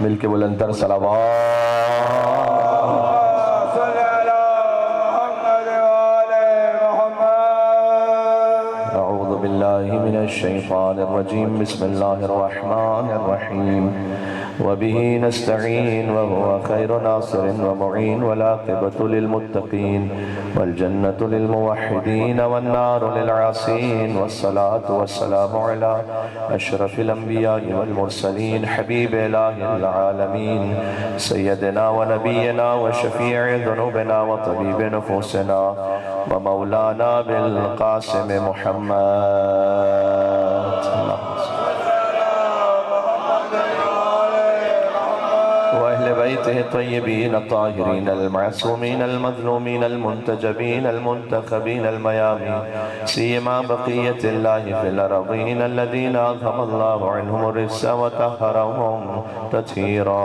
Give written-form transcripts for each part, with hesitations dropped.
मिल के बुलंदर सलावत। अऊज़ु बिल्लाहि मिनश शैतानिर रजीम। बिस्मिल्लाहिर रहमानिर रहीम। वबिही नस्तईन वहुवा खैरु नासिरिन व मुईन वल आक़िबतु लिल मुत्तक़ीन वल जन्नतु लिल मुवह्हिदीन वन नारु लिल आसीन वस्सलातु वस्सलामु अला अशरफिल अंबिया'i वल मुरसलीन हबीब इलाहिल आलमीन सय्यदिना व नबीना व शफी'i ज़ुनूबिना व तबीब नुफूसिना व मौलाना बिल क़ासिम मुहम्मद वअहले बैतिहि तय्यबीन अत्ताहिरीन अल-मअसूमीन अल-मज़लूमीन अल-मुंतजबीन अल-मुंतखबीन अल-मयामीन सीमा बक़ियतिल्लाहि फ़िल अर्ज़ीन अल्लज़ीना अज़हबल्लाहु अन्हुमुर रिज्स व तह्हरहुम तत्हीरा।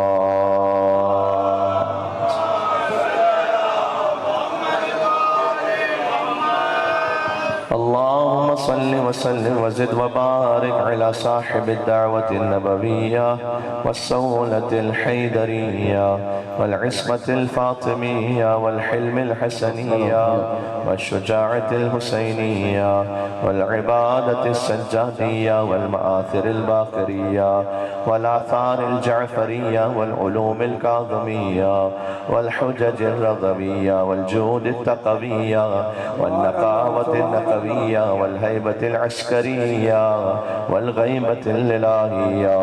अल्लाहुम्मा सल्लि व सल्लिम व ज़िद व बारिक अला साहिबिद दाअवतिन नबविय्या वस्सौलतिल हैदरिय्या वल इस्मतिल फातिमिय्या वल हिल्मिल हसनिय्या वश्शुजाअतिल हुसैनिय्या वल इबादतिस सज्जादिय्या वल मआथिरिल बाक़रिय्या वल आथारिल जअफरिय्या वल उलूमिल काज़िमिय्या वल हुज्जजिर रज़विय्या वल जूदित तक़विय्या वल नक़ावतिन नक़विय्या वल हैबतिल अस्करिय्या वल ग़ैबतिल इलाहिय्या।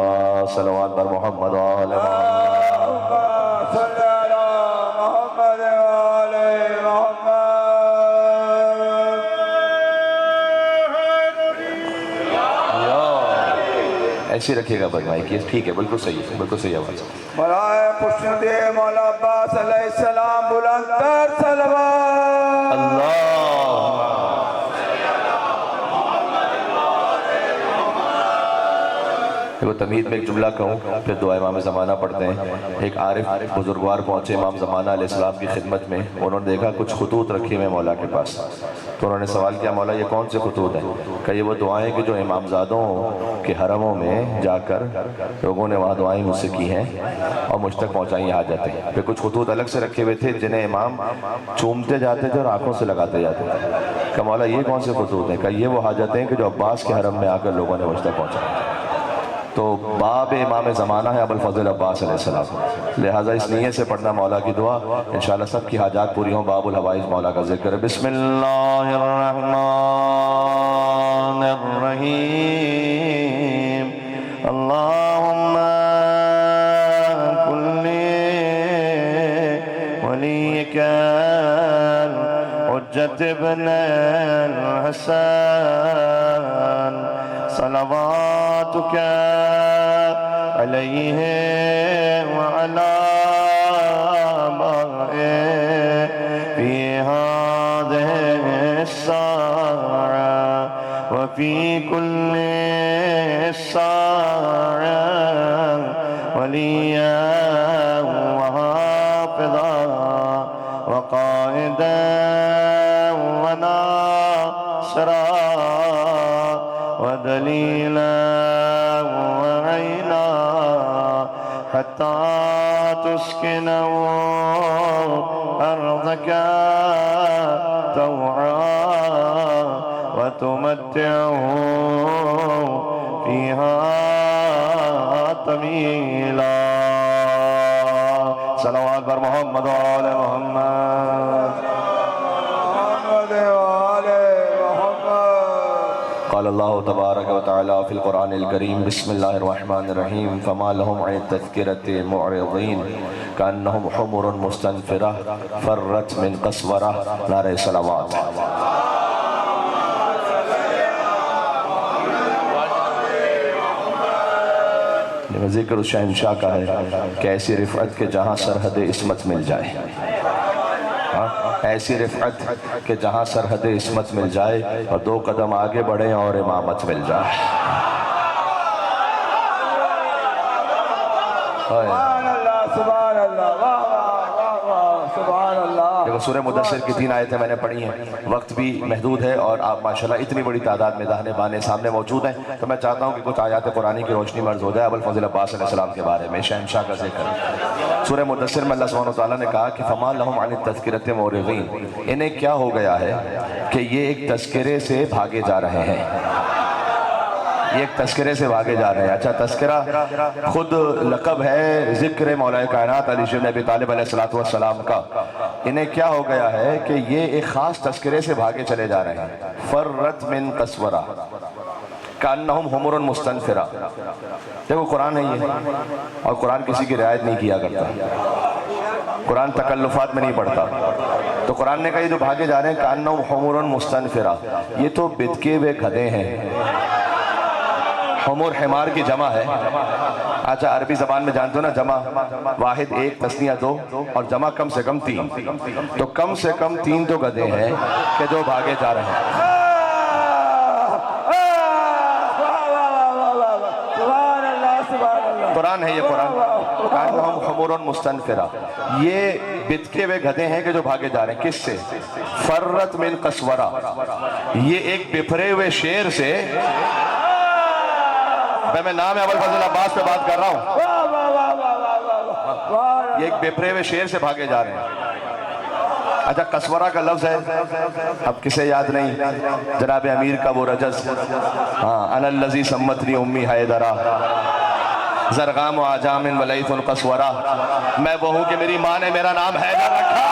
सल्लल्लाहु अलैहि मोहम्मद व आले मोहम्मद। ऐसे रखिएगा बदमाई की, ठीक है, बिल्कुल सही है, बिल्कुल सही आवाज़। मौलाए पुष्णदे मौला अब्बास अलैहिस्सलाम बुलंदर सलवात। अल्लाह वो तमीद में एक जुमला कहूँ फिर दुआ इमाम ज़माना पढ़ते हैं। एक आरिफ बुजुर्गवार पहुँचे इमाम ज़माना अलैहिस्सलाम की खिदमत में। उन्होंने देखा कुछ खुतूत रखे हुए मौला के पास, तो उन्होंने सवाल किया, मौला ये कौन से खुतूत हैं? कहा ये वो दुआएं कि जो इमामज़ादों के हरमों में जाकर लोगों ने वहाँ दुआएं मुझसे की हैं और मुझ तक पहुँचाई आ जाते हैं। फिर कुछ खुतूत अलग से रखे हुए थे जिन्हें इमाम चूमते जाते थे और आँखों से लगाते जाते थे। कहा मौला ये कौन से खुतूत हैं? कहा ये वो हाजतें हैं कि जो अब्बास के हरम में आकर लोगों ने मुझ तक पहुँचाई। तो बाब इमाम ज़माना है अबुल फ़ज़ल अब्बास अलैहिस्सलाम, लिहाजा इस नीयत से पढ़ना मौला की दुआ, इंशाअल्लाह सब की हाजात पूरी हों। बाबुल हवाइज मौला का जिक्र है। बिस्मिल्लाहिर्रहमानिर्रहीम। अल्लाहुम्मा कुल्ली वलियकल हुज्जत इब्नुल हसन सलवातुका अलैहि व अला आबाए फी हाज़िहि अस्साअ व फी कुल्ली अस्साअ वलिय्यन व हाफ़िज़न व क़ाइदन व नासिरन व दलीलन व ऐना हत्ता तुस्किनहु अर्ज़का तौअन व तुमत्तिअहु फ़ीहा तमीला। सल्लल्लाहु अलैहि मोहम्मद व आले मोहम्मद। क़ाल अल्लाहु तबारक व तआला फ़िल क़ुरआनिल करीम बिस्मिल्लाहिर रहमानिर रहीम फ़मा लहुम अन तज़किरति मुअरिज़ीन कअन्नहुम हुमुरुन मुस्तनफ़िरा फ़र्रत मिन क़स्वरा। नारे सलावत। ज़िक्र उस शहंशाह का है कि ऐसी रिफ़अत के जहाँ सरहद इस्मत मिल जाए, ऐसी रिफ़अत के जहाँ सरहद इस्मत मिल जाए और दो कदम आगे बढ़े और इमामत मिल जाए। देखो सूरह मुदस्सिर की 3 आयतें मैंने पढ़ी हैं, वक्त भी महदूद है और आप माशाल्लाह इतनी बड़ी तादाद में दाहने बाने सामने मौजूद हैं, तो मैं चाहता हूँ कि कुछ आयात कुरानी की रोशनी मर्ज हो जाए अबुल फजल अब्बास अलैहिस्सलाम के बारे में, शहंशाह का जिक्र। सूरह मुदस्सिर में अल्लाह सुब्हानहू व तआला ने कहा कि फमा लहुम अन तज़किरति मुरिज़ीन, इन्हें क्या हो गया है कि ये एक तज़किरे से भागे जा रहे हैं, ये एक तस्करे से भागे जा रहे हैं। अच्छा, तस्करा खुद लक़ब है ज़िक्र मौला कायनात अली इब्न अबी तालिब अलैहिस्सलातु वस्सलाम का। इन्हें क्या हो गया है कि ये एक ख़ास तस्करे से भागे चले जा रहे हैं। फ़र्रत मिन कस्वरा कान्नहुम हुमुरुन मुस्तनफ़िरा। देखो कुरान है ये, और कुरान किसी की रियायत नहीं किया करता, कुरान तकल्लुफ़ात में नहीं पढ़ता। तो कुरान ने कहा ये जो भागे जा रहे हैं कान्नहुम हुमुरुन मुस्तनफ़िरा, ये तो बिदके हुए गधे हैं। हुमुर हिमार की जमा है। अच्छा, अरबी ज़बान में जानते हो ना, जमा वाहिद 1 तस्निया 2 और जमा कम से कम 3, तो कम से कम 3 तो गधे हैं कि जो भागे जा रहे हैं। कुरान है ये, कुरान हुमुरुन मुस्तनफ़िरा, ये बिदके हुए गधे हैं कि जो भागे जा रहे हैं। किससे? फर्रत मिन कस्वरा, ये एक बिफरे हुए शेर से। मैं नाम है अबुल फजल अब्बास पे बात कर रहा हूँ, ये एक बिफरे हुए शेर से भागे जा रहे हैं। अच्छा, कसवरा का लफ्ज है, अब किसे याद नहीं, जनाब अमीर का वो रजस, हाँ, अनल्लज़ी सम्मतनी उम्मी हैदरा ज़रगाम आजामिन वलैतुन कसवरा, मैं वो हूँ कि मेरी माँ ने मेरा नाम हैदर रखा।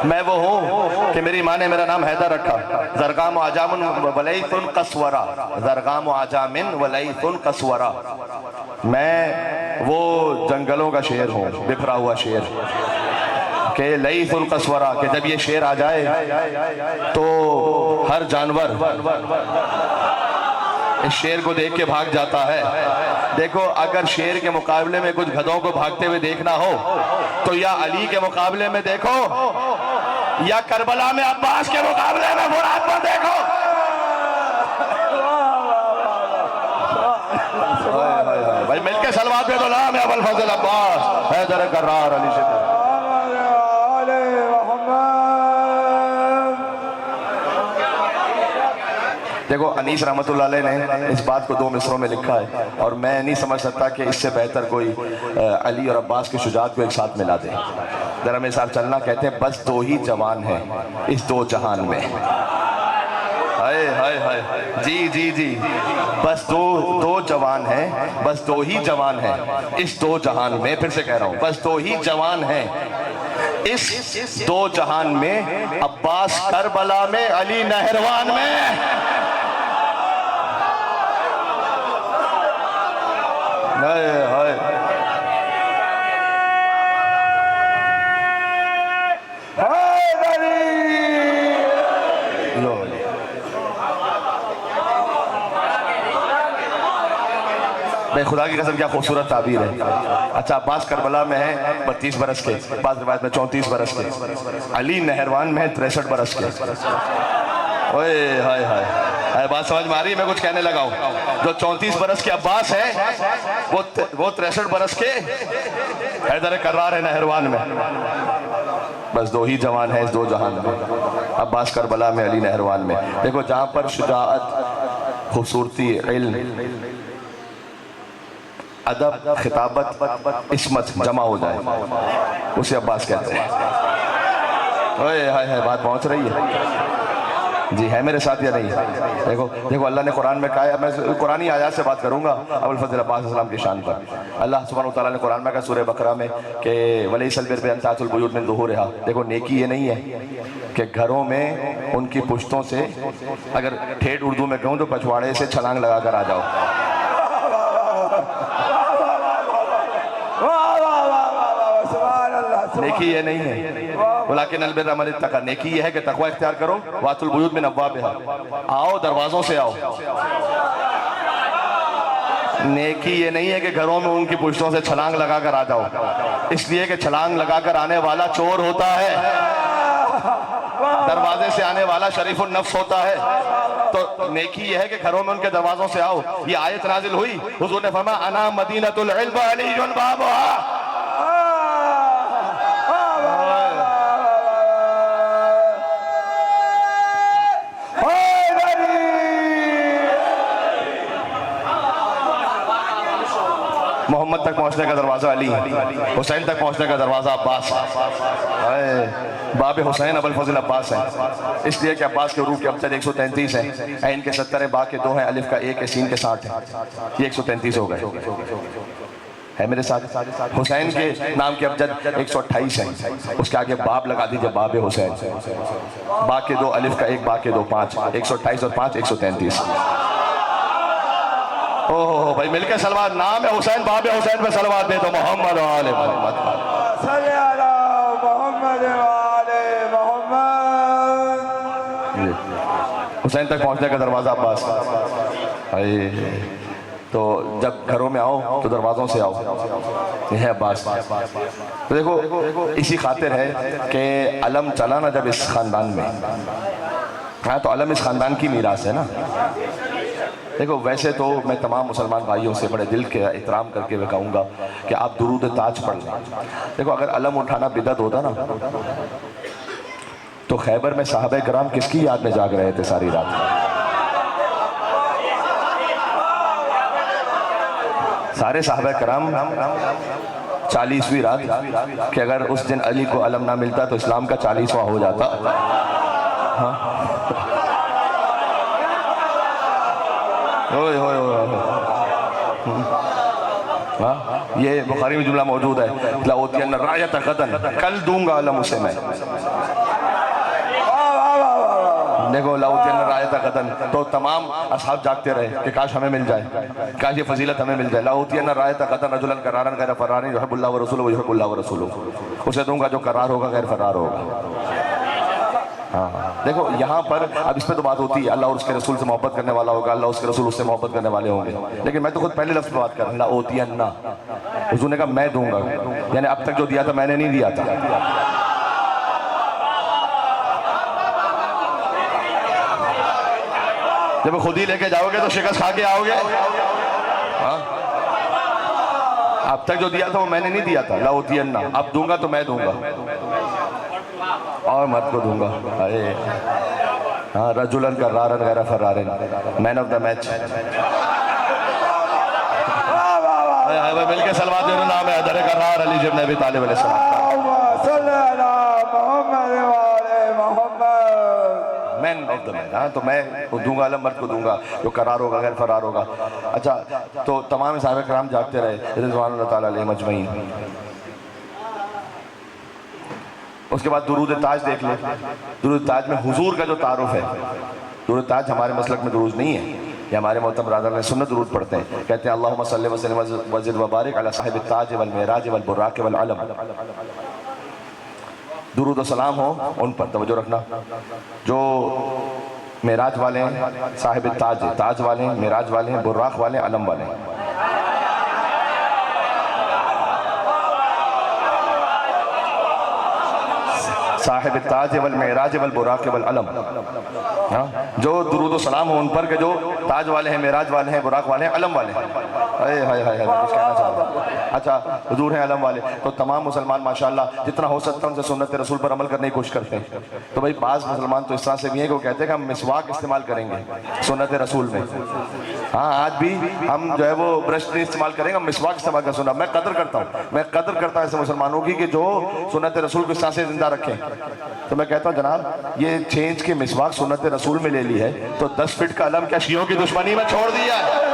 मैं वो हूँ कि मेरी माँ ने मेरा नाम हैदर रखा। ज़रगाम आजामिन वलैतुन कसवरा, ज़रगाम आजामिन वलैतुन कसवरा, मैं वो जंगलों का शेर हूँ, बिखरा हुआ शेर, के लईतुल कसवरा, कि जब ये शेर आ जाए तो हर जानवर इस शेर को देख के भाग जाता है। देखो, अगर शेर के मुकाबले में कुछ गधों को भागते हुए देखना हो तो या अली के मुकाबले में देखो, या करबला में अब्बास के मुकाबले में मुराद को देखो। भाई मिलके सलवात पे तो नाम है अबुल फजल अब्बास हैदर कर्रार अली से। देखो, अनीस रहमतुल्लाह अलैह ने इस बात को 2 मिसरों में लिखा है, और मैं नहीं समझ सकता कि इससे बेहतर कोई अली और अब्बास की शुजाअत को एक साथ मिला दे। जरा मेरे साथ चलना। कहते हैं, बस 2 ही जवान हैं इस 2 जहान में। हाय हाय हाय, जी जी जी, बस दो जवान हैं, बस 2 ही जवान हैं इस 2 जहान में। फिर से कह रहा हूँ, बस 2 ही जवान हैं इस 2 जहान में, अब्बास करबला में, अली नहरवान में। हाय हाय, भाई खुदा की कसम क्या खूबसूरत ताबीर है। अच्छा, अब्बास करबला में है 32 बरस के, बाद रिवायत में 34 बरस के, अली नहरवान में है 63 बरस के। ओए हाय हाय, बात समझ में आ रही है? मैं कुछ कहने लगा हूँ। जो 34 बरस के अब्बास है वो 63 बरस के हैदर कर्रार है नहरवान में। बस 2 ही जवान है इस 2 जहान में, अब्बास करबला में, अली नहरवान में। देखो, जहाँ पर शुजाअत, खूबसूरती, इल्म, अदब, खिताबत, इस्मत जमा हो जाए, उसे अब्बास कहते हैं। ओए हाय हाय, बात पहुँच रही है जी, है मेरे साथ या नहीं? देखो देखो, अल्लाह ने कुरान में कहा है, मैं कुरानी आयत से बात करूंगा अबुल फजल अब्बास अलैहिस्सलाम की शान पर। अल्लाह सुब्हानहू व तआला ने कुरान में कहा सूरह बकरा में कि वलैसल बिर्र अन तातुल बुयूत मिन ज़ुहूरिहा। देखो, नेकी ये नहीं है कि घरों में उनकी पुश्तों से, अगर ठेठ उर्दू में कहूँ तो पछवाड़े से छलांग लगा कर आ जाओ। नेकी ये नहीं है। वलाकिन अल बिर्र मन इत्तका, नेकी ये है कि तकवा इख्तियार करो। वातुल बुयूत मिन अब्वाबिहा, आओ दरवाजों से आओ। नेकी ये नहीं है कि घरों में उनकी पुश्तों से छलांग लगाकर आ जाओ, इसलिए कि छलांग लगाकर आने वाला चोर होता है। दरवाजे से आने वाला शरीफुल नफ्स होता है। तो नेकी ये है कि घरों में उनके दरवाजों से आओ। ये आयत नाजिल हुई, हुजूर ने फरमाया अना मदीनतुल इल्म व अलीयुन बाबुहा। मोहम्मद तक पहुंचने का दरवाजा अली, हुसैन तक पहुंचने का दरवाजा अब्बास। बाब हुसैन अबुल फजल अब्बास है, इसलिए कि अब्बास के रूप के अबजद 133 है। ऐन के 70 है, बा के 2 हैं, अलिफ का 1 है, सीन के 60 है, ये 133 हो गए है मेरे साथ। हुसैन के नाम के अबजद 128 है, उसके आगे बाब लगा दीजिए, बाब हुसैन। बा के 2 अलिफ का 1, बा के 2 5, 128 और 5 133। ओहो भाई मिलके सलवात, नाम है हुसैन, बाब हुसैन पे सलवात दे दो। मोहम्मद वाले मोहम्मद हुसैन तक पहुंचने का दरवाजा अब्बास। तो जब घरों में आओ तो दरवाज़ों से आओ, यह है अब्बास। तो देखो इसी खातिर है कि अलम चला ना जब इस ख़ानदान में, हाँ तो अलम इस ख़ानदान की मीरास है ना। देखो वैसे तो मैं तमाम मुसलमान भाइयों से बड़े दिल के एहतराम करके मैं कहूँगा कि आप दुरूद ताज पढ़ लें। देखो अगर अलम उठाना बिदअत होता ना तो खैबर में साहबे कराम किसकी याद में जाग रहे थे सारी रात। सारे साहबे कराम 40वीं रात कि अगर उस दिन अली को अलम ना मिलता तो इस्लाम का 40वां हो जाता। हाँ हाँ ये बुखारी में जुमला मौजूद है, लाउतियन रायत गदन, कल दूंगा अलम उसे मैं। देखो लाउतियन रायत गदन, तो तमाम असहाब जागते रहे कि काश हमें मिल जाए, काश ये फजीलत हमें मिल जाए। लाउतियन रायत गदन रजुलन करारन गैर फरारन युहिब्बुल्लाह व रसूलुहु व युहिब्बुल्लाह व रसूलुहु, उसे दूंगा जो करार होगा गैर फरार होगा। हाँ देखो यहाँ पर अब इस पर तो बात होती है, अल्लाह और उसके रसूल से मोहब्बत करने वाला होगा, अल्लाह उसके रसूल उससे मोहब्बत करने वाले होंगे। लेकिन मैं तो खुद पहले लफ्ज़ पे बात कर रहा हूँ, ओतियन्ना, हुजूर ने कहा मैं दूंगा, यानी अब तक जो दिया था मैंने नहीं दिया था। जब खुद ही लेके जाओगे तो शिकस्त खा के आओगे। हाँ अब तक जो दिया था वो मैंने नहीं दिया था, लाउतियन्ना, अब दूंगा तो मैं दूंगा और मर्द को दूंगा। अरे हाँ रजुलन का रारन गैर फरारन, मैन ऑफ द मैच। मिलके सलवात मेरा नाम है अदर करार अली इब्न अबी तालिब अलैहिस्सलाम, मैन ऑफ द मैन। हाँ तो मैं दूंगा अलम, मर्द को दूंगा जो करार होगा गैर फरार होगा। अच्छा तो तमाम साहबे कराम जागते रहे रिज़वानुल्लाह ताला अलैहिम अजमईन। उसके बाद दुरूद ताज देख ले। दुरूद ताज में हुजूर का जो तारुफ है, दुरूद ताज हमारे मसलक में दुरूद नहीं है, ये हमारे मोहतरम बरादर ने सुन्नत दुरूद पढ़ते हैं। कहते हैं अल्लाहुम्मा सल्लि व सल्लिम व ज़िद व बारिक अला साहिब ताज वल मेराज वल बुराक वल अलम। दुरूद व सलाम हो उन पर, तवज्जो रखना, जो मेराज वाले हैं, साहिब ताज ताज वाले हैं, मेराज वाले हैं, बुराक वाले हैं, अलम वाले हैं। साहिब ताज वल मेराज वल बुराक वल अलम। हाँ जो दुरूद सलाम हो उन पर के जो ताज वाले हैं, मेराज वाले हैं, बुराक वाले हैं, अलम वाले हैं। हाय हाय हाय कुछ कहना चाहता हूँ। अच्छा हुजूर हैं अलम वाले, तो तमाम मुसलमान माशाल्लाह जितना हो सकता है उनसे सुन्नत रसूल पर अमल करने की कोशिश करते हैं। तो भाई बाज़ मुसलमान तो इस तरह से भी हैं कि वो कहते हैं कि हम मिसवाक इस्तेमाल करेंगे सुन्नत रसूल में। हाँ आज भी हम जो है वो ब्रश नहीं इस्तेमाल करेंगे, हम मिसवाक इस्तेमाल कर। सुना मैं कदर करता हूँ, मैं कदर करता हूँ ऐसे मुसलमानों की कि जो सुन्नत रसूल को इस तरह से जिंदा रखें। तो मैं कहता हूँ जनाब ये चेंज के मिसवाक सुन्नत रसूल में ले ली है, तो 10 फीट का अलम क्या शियों की दुश्मनी में छोड़ दिया है।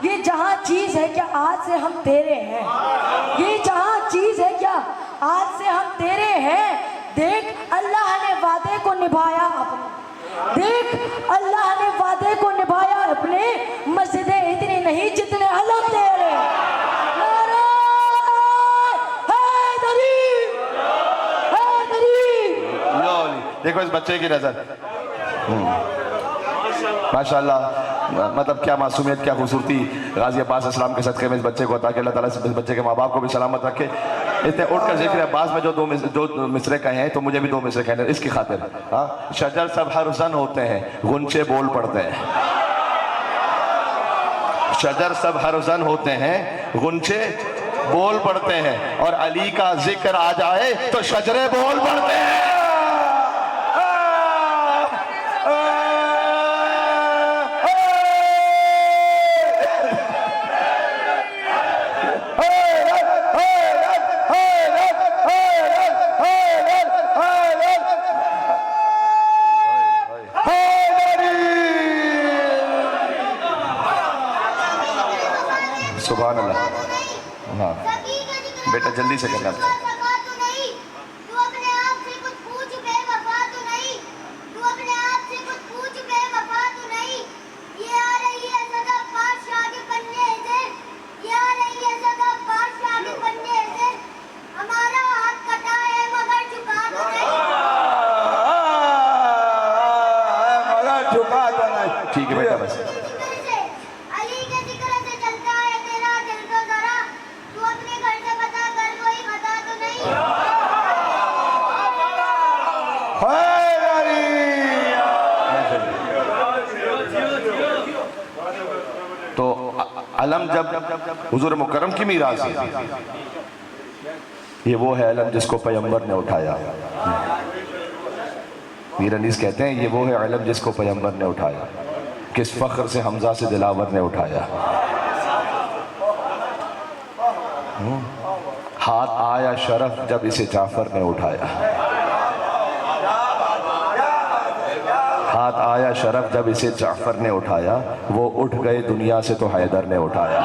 ये जहाँ चीज है क्या आज से हम तेरे हैं, ये जहाँ चीज है क्या आज से हम तेरे हैं। निभाया अपने। देख अल्लाह ने वादे को निभाया अपने, मस्जिदें इतनी नहीं जितने अलम तेरे। नारे हैदरी, हैदरी। देखो इस बच्चे की नजर, माशाल्लाह, मतलब क्या मासूमियत, क्या खूबसूरती गाजी अब्बास अस्सलाम के सदक़े में इस बच्चे को अता कि अल्लाह ताला इस बच्चे के माँ बाप को भी सलामत रखे। इसने उठ कर जिक्र अब्बास में जो दो मिसरे कहे हैं, तो मुझे भी दो मिसरे कहने इसकी खातिर। हाँ, शजर सब हरजन होते हैं, गुंचे बोल पड़ते हैं। शजर सब हरजन होते हैं, गुंचे बोल पड़ते हैं, और अली का जिक्र आ जाए तो शजरे बोल पड़ते हैं। सुभान अल्लाह। हाँ बेटा जल्दी से करना। ठीक है बेटा, बस तो अलम जब हुजूर मुकर्रम की मीरास है, ये वो है अलम जिसको पैगंबर ने उठाया। मीर अनीस कहते हैं ये वो है अलम जिसको पैगंबर ने उठाया, किस फख्र से हमजा से दिलावर ने उठाया। हाथ आया शरफ जब इसे जाफर ने उठाया, हाथ आया शरफ जब इसे जाफर ने उठाया, वो उठ गए दुनिया से तो हैदर ने उठाया।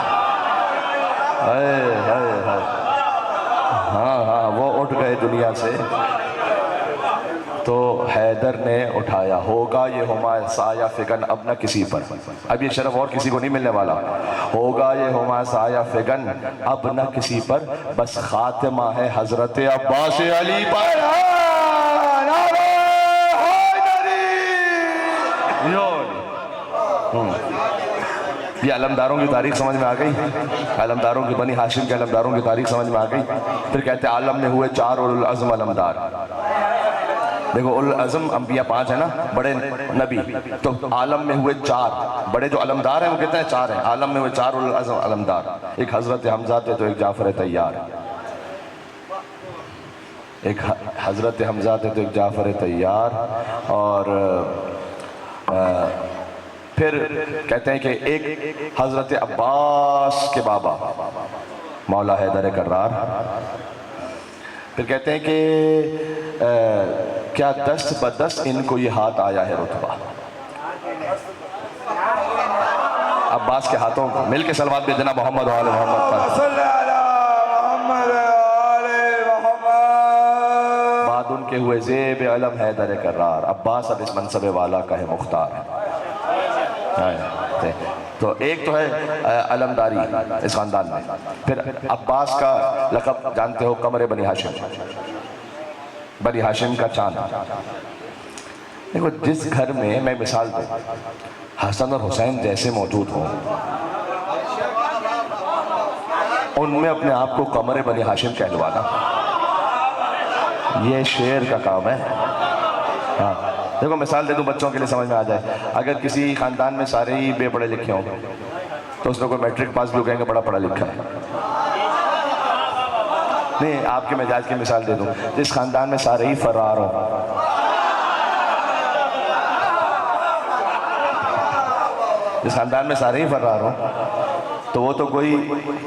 हाँ हाँ, वो उठ गए दुनिया से तो हैदर ने उठाया। होगा ये हुमायूं साया फिगन अब न किसी पर, अब ये शरफ और किसी को नहीं मिलने वाला। होगा ये हुमायूं साया फिगन अब न किसी पर, बस खातिमा है हजरत अब्बास अली पर। ये अलमदारों की तारीख समझ में आ गई, अलमदारों की, बनी हाशिम के अलमदारों की तारीख समझ में आ गई। फिर कहते हैं आलम में हुए 4 उल अज़्म अलमदार। देखो उल अज़्म अंबिया 5 है ना, बड़े नबी, तो आलम में हुए 4 बड़े जो अलमदार हैं वो कितने हैं? 4 हैं। आलम में हुए 4 उल अज़्म अलमदार, एक हजरत हमजा थे तो एक जाफर तैयार, एक हजरत हमजा थे तो एक जाफर तैयार। और फिर कहते हैं कि एक हजरत अब्बास के बाबा मौला हैदर कर्रार। फिर कहते हैं कि क्या दस्त बदस्त इनको ये हाथ आया है रुतबा। अब्बास के हाथों मिल के सलवात भेजना मोहम्मद वाले मोहम्मद पर। बाद उनके हुए ज़ेब अलम हैदर कर्रार, अब्बास अब इस मनसब वाला का है मुख्तार। तो एक तो है अलमदारी इस खानदान में। फिर अब्बास का लक़ब जानते हो, कमरे बनी हाशिम, बनी हाशिम का चांद। देखो जिस घर में, मैं मिसाल दूं, हसन और हुसैन जैसे मौजूद हों, उनमें अपने आप को कमरे बनी हाशिम कहलवाना, ये शेर का काम है। हाँ देखो मिसाल दे दूं बच्चों के लिए समझ में आ जाए। अगर किसी खानदान में सारे ही बेपढ़े लिखे हों तो उसने कोई मैट्रिक पास भी कहेंगे बड़ा पढ़ा लिखा है। नहीं, आपके मिजाज की मिसाल दे दूं, जिस खानदान में सारे ही फरार हों, जिस खानदान में सारे ही फरार हों तो वो तो कोई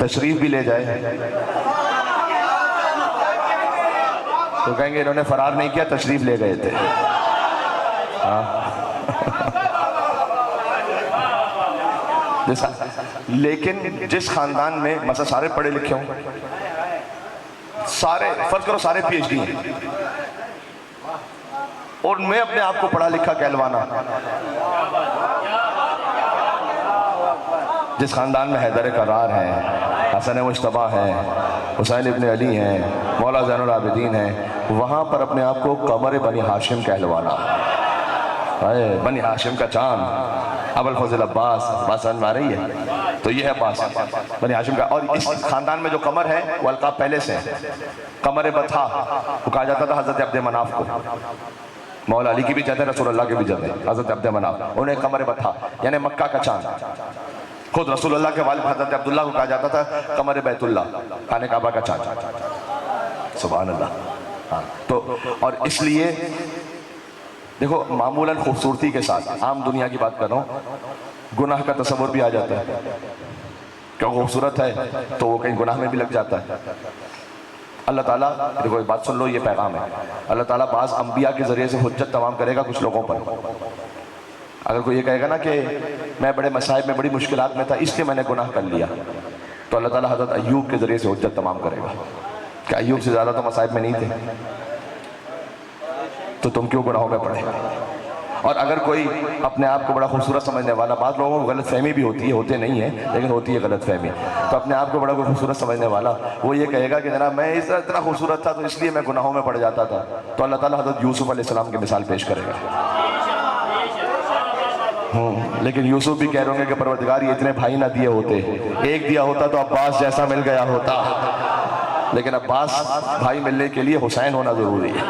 तशरीफ भी ले जाए तो कहेंगे इन्होंने फरार नहीं किया, तशरीफ ले गए थे। लेकिन जिस खानदान में मतलब सारे पढ़े लिखे हों, सारे फर्ज करो सारे PhD हैं, और मैं अपने आप को पढ़ा लिखा कहलवाना। जिस खानदान में हैदर करार हैं, हसन मुश्तबा हैं, हुसैन इब्न अली हैं, मौला ज़ैनुल आबिदीन हैं, वहाँ पर अपने आप को कमर बनी हाशिम कहलवाना। बनी हाशिम का चांद अबुल फजल अब्बास, बात समझ में आ रही है? तो ये है अब्बास बनी हाशिम का। और इस खानदान में जो कमर है वो अलकाब पहले से है। कमर बथा वो कहा जाता था हज़रत अब्द मनाफ को। मौला अली की भी जद है, रसूल अल्लाह की भी जद है, हज़रत अब्द मनाफ, उन्हें कमर बथा यानी मक्का का चांद। खुद रसूल अल्लाह के वालिद हज़रत अब्दुल्लाह को कहा जाता था कमर बैतुल्लाह, खाने काबा का चांद। सुभान अल्लाह। हाँ, तो और इसलिए देखो मामूलन खूबसूरती के साथ, आम दुनिया की बात कर रहा हूँ, गुनाह का तसव्वुर भी आ जाता है। क्यों खूबसूरत है तो वो कहीं गुनाह में भी लग जाता है। अल्लाह ताला, देखो एक बात सुन लो, ये पैगाम है। अल्लाह ताला बाज़ अंबिया के ज़रिए से हुज्जत तमाम करेगा कुछ लोगों पर। अगर कोई ये कहेगा ना कि मैं बड़े मसाइब में, बड़ी मुश्किलात में था इसलिए मैंने गुनाह कर लिया, तो अल्लाह ताला हज़रत अय्यूब के ज़रिए से हुज्जत तमाम करेगा कि अय्यूब से ज़्यादा तो मसाइब में नहीं थे, तो तुम क्यों गुनाहों में पड़े। और अगर कोई अपने आप को बड़ा खूबसूरत समझने वाला, बात लोगों को गलत फहमी भी होती है, होते नहीं है लेकिन होती है गलत फहमी, तो अपने आप को बड़ा खूबसूरत समझने वाला वो ये कहेगा कि जनाब मैं इतना खूबसूरत था तो इसलिए मैं गुनाहों में पड़ जाता था, तो अल्लाह ताला हज़रत यूसुफ अलैहिस्सलाम की मिसाल पेश करेगा। लेकिन यूसुफ भी कह रहे होंगे कि परवरदिगार ये इतने भाई ना दिए होते, एक दिया होता तो अब्बास जैसा मिल गया होता, लेकिन अब्बास भाई मिलने के लिए हुसैन होना जरूरी है।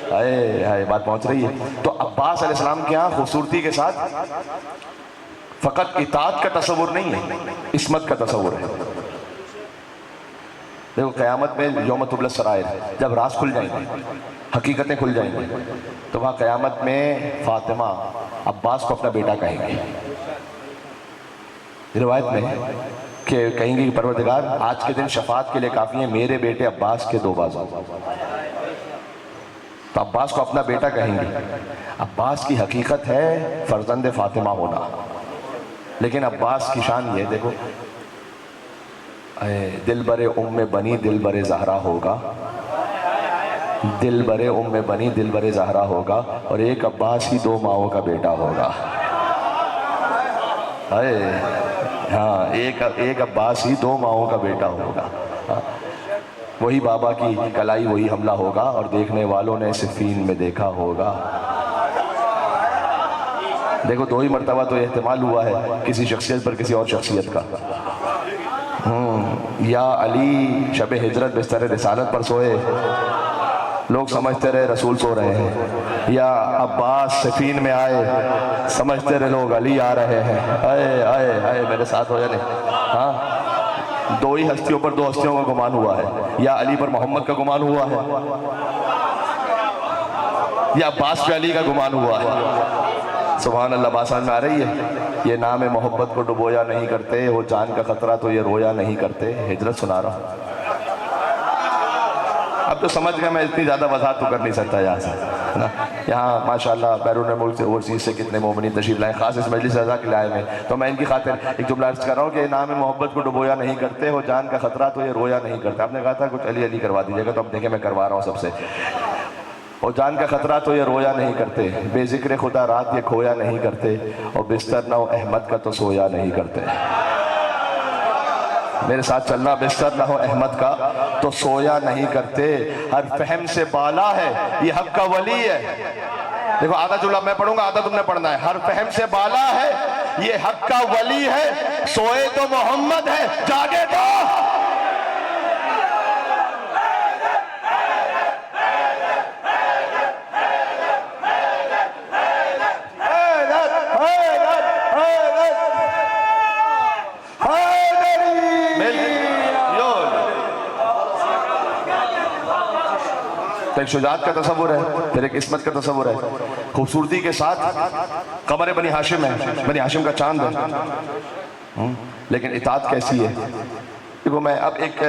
हाय बात पहुंच रही है। तो अब्बास अलैहिस्सलाम के यहाँ खूबसूरती के साथ फकत इताअत का तसव्वुर नहीं है, इस्मत का तसव्वुर है। देखो क़यामत में यौम तुबला सरायर, जब राज खुल जाएंगे, हकीकतें खुल जाएंगी, तो वहाँ क़यामत में फातिमा अब्बास को अपना बेटा कहेंगे। रिवायत में कि कहेंगे कि परवरदिगार आज के दिन शफाअत के लिए काफ़ी है, मेरे बेटे अब्बास के दो बाजू। तो अब्बास को अपना बेटा कहेंगे। अब्बास की हकीकत है फर्जंद फातिमा होना, लेकिन अब्बास की शान ये देखो, दिल बरे उम्मे बनी दिल बरे ज़हरा होगा, दिल बरे उम्मे बनी दिल बरे ज़हरा होगा, और एक अब्बास ही दो माओं का बेटा होगा। हाँ, एक अब्बास ही दो माओं का बेटा होगा। वही बाबा की कलाई वही हमला होगा, और देखने वालों ने सिफ़ीन में देखा होगा। देखो दो ही मर्तबा तो एहतिमाल हुआ है किसी शख्सियत पर किसी और शख्सियत का। या अली शब हिजरत बिस्तर रिसालत पर सोए, लोग समझते रहे रसूल सो रहे हैं, या अब्बास सिफ़ीन में आए, समझते रहे लोग अली आ रहे हैं। आए आए आए मेरे साथ हो जाने। हाँ, दो ही हस्तियों पर दो हस्तियों का गुमान हुआ है, या अली पर मोहम्मद का गुमान हुआ है, या अब्बास पे अली का गुमान हुआ है। सुभान अल्लाह, बात समझ में आ रही है? ये नाम मोहब्बत को डुबोया नहीं करते, हो जान का खतरा तो ये रोया नहीं करते। हिजरत सुना रहा हूँ, अब तो समझ गया, मैं इतनी ज़्यादा वजाहत तो कर नहीं सकता यहाँ से, है ना। यहाँ माशाल्लाह बैरून मुल्क से, ओवरसीज से कितने मोमिनीन तशरीफ लाए, खास इस मजलिस रज़ा के लाए में, तो मैं इनकी खातिर एक जुमला अर्ज़ कर रहा हूँ कि नाम मोहब्बत को डुबोया नहीं करते, हो जान का खतरा तो ये रोया नहीं करते। आपने कहा था कुछ अली अली करवा दीजिएगा, तो अब देखें मैं करवा रहा हूँ सबसे। और जान का खतरा तो ये रोया नहीं करते, बेजिक्र खुदा रात ये खोया नहीं करते, और बिस्तर नौ अहमद का तो सोया नहीं करते। मेरे साथ चलना, बिस्तर ना हो अहमद का तो सोया नहीं करते, हर फहम से बाला है ये हक का वली है। देखो आधा जुमला मैं पढ़ूंगा, आधा तुमने पढ़ना है। हर फहम से बाला है ये हक का वली है, सोए तो मोहम्मद है, जागे तो एक शुजात का तसव्वुर है, फिर एक इस्मत का तसव्वुर है। खूबसूरती के साथ कमर बनी हाशिम है, बनी हाशिम का चांद है, लेकिन इताअत कैसी है। देखो मैं अब एक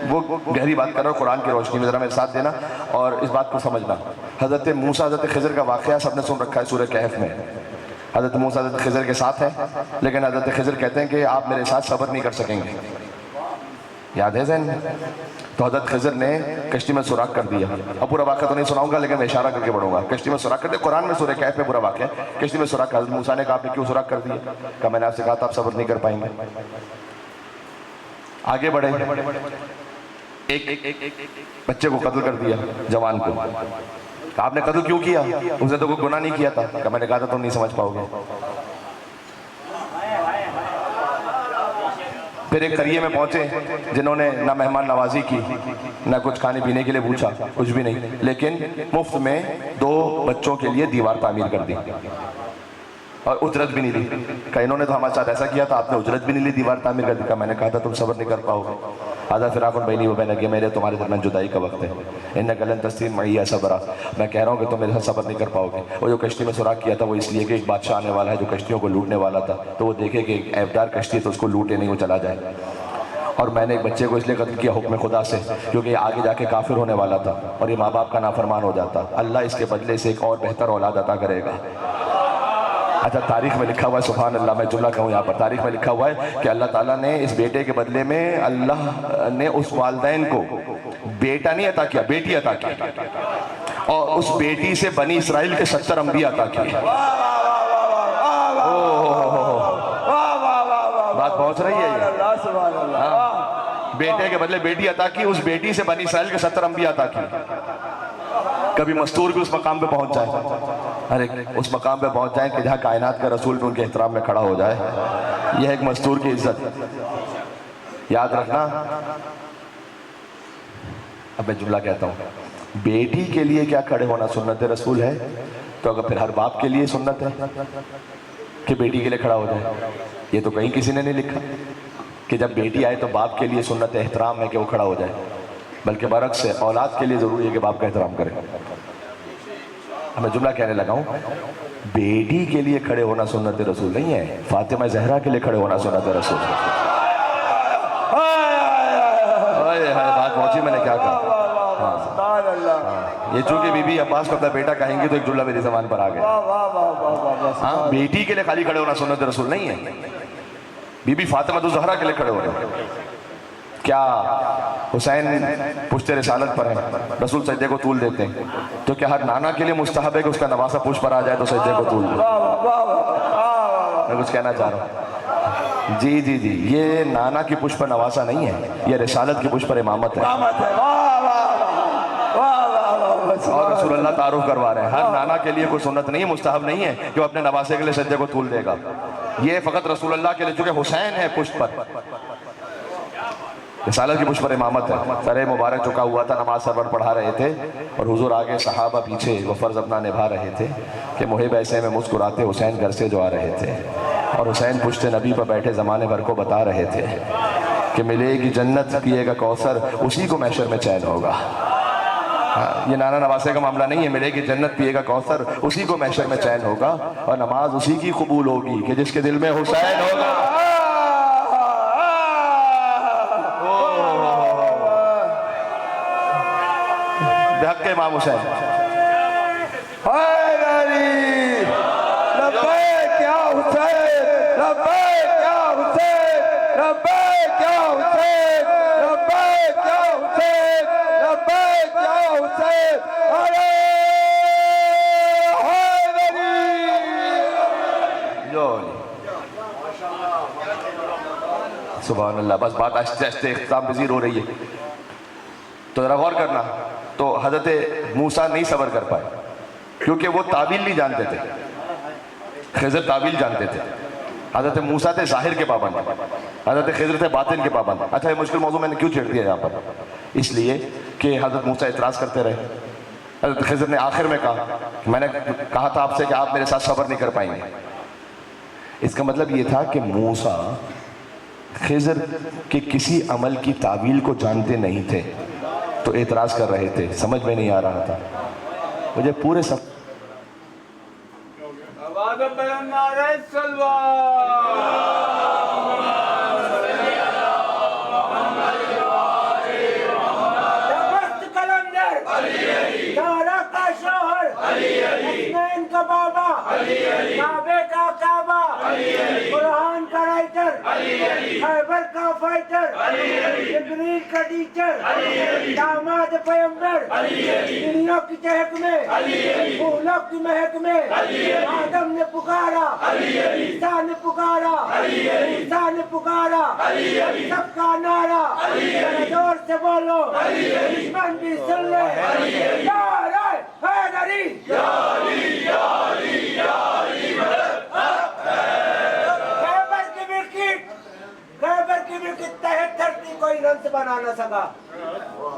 वो गहरी बात कर रहा हूँ कुरान की रोशनी में, ज़रा मेरे साथ देना और इस बात को समझना। हज़रत मूसा हज़रत खिज़र का वाक़या सबने सुन रखा है सूरह कहफ में। हज़रत मूसा हज़रत खिज़र के साथ है, लेकिन हज़रत खिज़र कहते हैं कि आप मेरे साथ सब्र नहीं कर सकेंगे। याद है ज़हन? तो हज़रत खिज़र ने कश्ती में सुराख कर दिया। अब पूरा वाक़या तो नहीं सुनाऊंगा, लेकिन मैं इशारा करके बढ़ूंगा। कश्ती में सुराख कर दिया, कुरान में सूरह कहफ में पूरा वाक़या। कश्ती में सुराख, हज़रत मूसा ने कहा आपने क्यों सुराख कर दिया? कहा मैंने आपसे कहा था आप सब्र नहीं कर पाएंगे। आगे बढ़े, एक बच्चे को कत्ल कर दिया, जवान को। आपने कत्ल क्यों किया? उसने तो कोई गुनाह नहीं किया था। कहा मैंने कहा था तुम नहीं समझ पाओगे। फिर एक करिए में पहुंचे जिन्होंने ना मेहमान नवाजी की, ना कुछ खाने पीने के लिए पूछा, कुछ भी नहीं, लेकिन मुफ्त में 2 बच्चों के लिए दीवार तामीर कर दी और उजरत भी नहीं दी। कहा इन्होंने तो हमारे साथ ऐसा किया था, आपने उजरत भी नहीं ली, दीवार तामीर कर दी। कहा मैंने कहा था तुम सब्र नहीं कर पाओगे। आधा फिराकुन बैनी वो बहन, मेरे तुम्हारे दरमियान जुदाई का वक्त है, इन गलन तस्लीम मैया सबरा, मैं कह रहा हूँ कि तुम मेरे साथ सब्र नहीं कर पाओगे। वो जो कश्ती में सुराख किया था वो इसलिए कि एक बादशाह आने वाला है जो कश्तियों को लूटने वाला था, तो वो देखे कि ऐबदार कश्ती है तो उसको लूटे नहीं, वो चला जाए। और मैंने एक बच्चे को इसलिए कत्ल किया हुक्म खुदा से क्योंकि आगे जाके काफिर होने वाला था और ये माँ बाप का नाफरमान हो जाता। अल्लाह इसके बदले से एक और बेहतर औलाद अता करेगा। अच्छा, तारीख में लिखा हुआ है, सुभान अल्लाह, मैं जुमला कहूँ यहाँ पर, तारीख में लिखा हुआ है कि अल्लाह ताला ने इस बेटे के बदले में अल्लाह ने उस वालिदैन को बेटा नहीं अता किया, बेटी अता की, और उस बेटी से बनी इसराइल के 70 अंबिया अता किए। बात पहुंच रही है ये? हाँ, बेटे के बदले बेटी अता की, उस बेटी से बनी इसराइल के 70 अंबिया अता की। कभी मस्तूर भी उस मकाम पे पहुंच जाए, अरे उस मकाम पे पहुंच जाए कि जहाँ कायनात का रसूल भी उनके एहतराम में खड़ा हो जाए। यह एक मस्तूर की इज्जत याद रखना। अब मैं जुमला कहता हूँ, बेटी के लिए क्या खड़े होना सुन्नत रसूल है, तो अगर फिर हर बाप के लिए सुन्नत है कि बेटी के लिए खड़ा हो जाए। ये तो कहीं किसी ने नहीं लिखा कि जब बेटी आए तो बाप के लिए सुन्नत एहतराम है कि वो खड़ा हो जाए, बल्कि बरक से औलाद के लिए ज़रूरी है कि बाप का एहतराम करे। मैं जुमला कहने लगा हूँ, बेटी के लिए खड़े होना सुन्नत रसूल नहीं है, फातिमा जहरा के लिए खड़े होना सुन्नत रसूल। बात पहुंची, मैंने क्या कहा? ये चूंकि बीबी अब्बास को अपना बेटा कहेंगे तो एक जुमला मेरी ज़बान पर आ गया। हाँ, बेटी के लिए खाली खड़े होना सुन्नत रसूल नहीं है, बीबी फातिमा तो जहरा के लिए खड़े हो रहे। क्या हुसैन पुश्ते रिसालत पर है, रसूल सजदे को तूल देते हैं, तो क्या हर नाना के लिए मुस्तहब है कि उसका नवासा पुष्प पर आ जाए तो सजदे को तूल दे? मैं कुछ कहना चाह रहा हूँ। जी जी जी, ये नाना की पुष्प पर नवासा नहीं है, ये रिसालत की पुष्प पर इमामत है। और रसूलुल्लाह तारुफ करवा रहे हैं, हर नाना के लिए कोई सुन्नत नहीं है, मुस्तहब नहीं है कि वो अपने नवासे के लिए सजदे को तूल देगा। ये फ़कत रसूलुल्लाह के लिए, चूँकि हुसैन है पुष्प पर, रिसालत की पुष्प पर इमामत है। सरे मुबारक झुका हुआ था, नमाज सर पर पढ़ा रहे थे और हुजूर आगे, सहाबा पीछे, वो फ़र्ज़ अपना निभा रहे थे कि मुहिब ऐसे में मुस्कुराते हुसैन घर से जो आ रहे थे, और हुसैन पुश्ते नबी पर बैठे ज़माने भर को बता रहे थे कि मिलेगी जन्नत, पिएगा कौसर, उसी को महशर में चैन होगा। ये नाना नवासे का मामला नहीं है, मिलेगी जन्नत, पिएगा कौसर, उसी को महशर में चैन होगा, और नमाज उसी की कबूल होगी कि जिसके दिल में हुसैन होगा। हक़ इमाम हुसैन। सुभान अल्लाह। बस बात आहिस्ते आहिस्ते इख्तिताम पज़ीर हो रही है, तो ज़रा गौर करना। तो हज़रत मूसा नहीं सब्र कर पाए क्योंकि वो तावील नहीं जानते थे, खिज़र तावील जानते थे। हज़रत मूसा थे ज़ाहिर के पाबंद, हज़रत खिज़र थे बातिन के पाबंद। अच्छा, ये मुश्किल मौजू मैंने क्यों छेड़ दिया यहाँ पर? इसलिए कि हज़रत मूसा इतराज़ करते रहे। हज़रत खिज़र ने आखिर में कहा, मैंने कहा था आपसे कि आप मेरे साथ सब्र नहीं कर पाएंगे। इसका मतलब ये था कि मूसा खिज़र के किसी अमल की तावील को जानते नहीं थे, तो एतराज़ कर रहे थे, समझ में नहीं आ रहा था मुझे पूरे सब। काबे का काबा, कुरान का राइटर, खैबर का फाइटर, जिब्रील का टीचर, दामाद पैगंबर, दुनिया की चहक में, फूलों की महक में, आदम ने पुकारा, ईसा ने पुकारा, ईसा ने पुकारा, सबका नारा, जोर से बोलो, दुश्मन भी सुन ले, नारे हैदरी, खैबर की विकेट 73 थी, कोई रन बना न सका।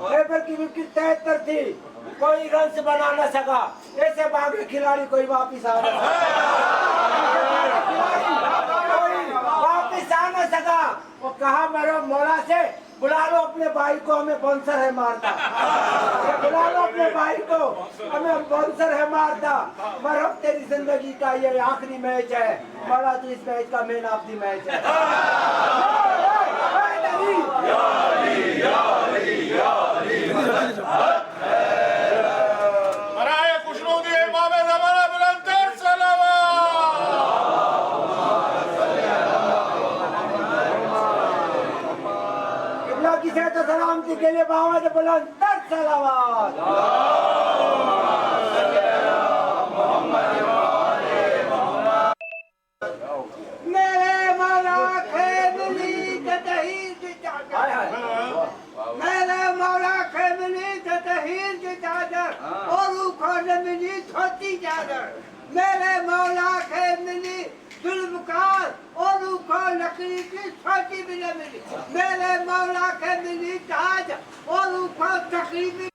खैबर की विकेट 73 थी, कोई रन बना न सका। ऐसे भागे खिलाड़ी कोई वापिस आ न सका, कोई वापिस आ न सका। वो कहा मेरे मौला से बुला लो अपने भाई को, हमें बाउंसर है मारता। बुला लो अपने भाई को, हमें बाउंसर है मारता। मरहम तेरी जिंदगी का ये आखिरी मैच है, मौला तो इस मैच का मैन ऑफ द मैच है। मराए खुशनूदी इमाम ज़माना बुलंदतर सलावत। किबला की सेहत और सलामती के लिए बावज बुलंदतर सलावत। मेरे मौला के मिली तहीर की चादर, मेरे मौला के मिली तहीर की चादर, और ऊपर मिली छोटी चादर। मेरे मौला के मिली जुल्मकार, और ऊपर लकड़ी की छोटी भी न मिली। मेरे मौला के मिली ताज, और ऊपर तकरीबी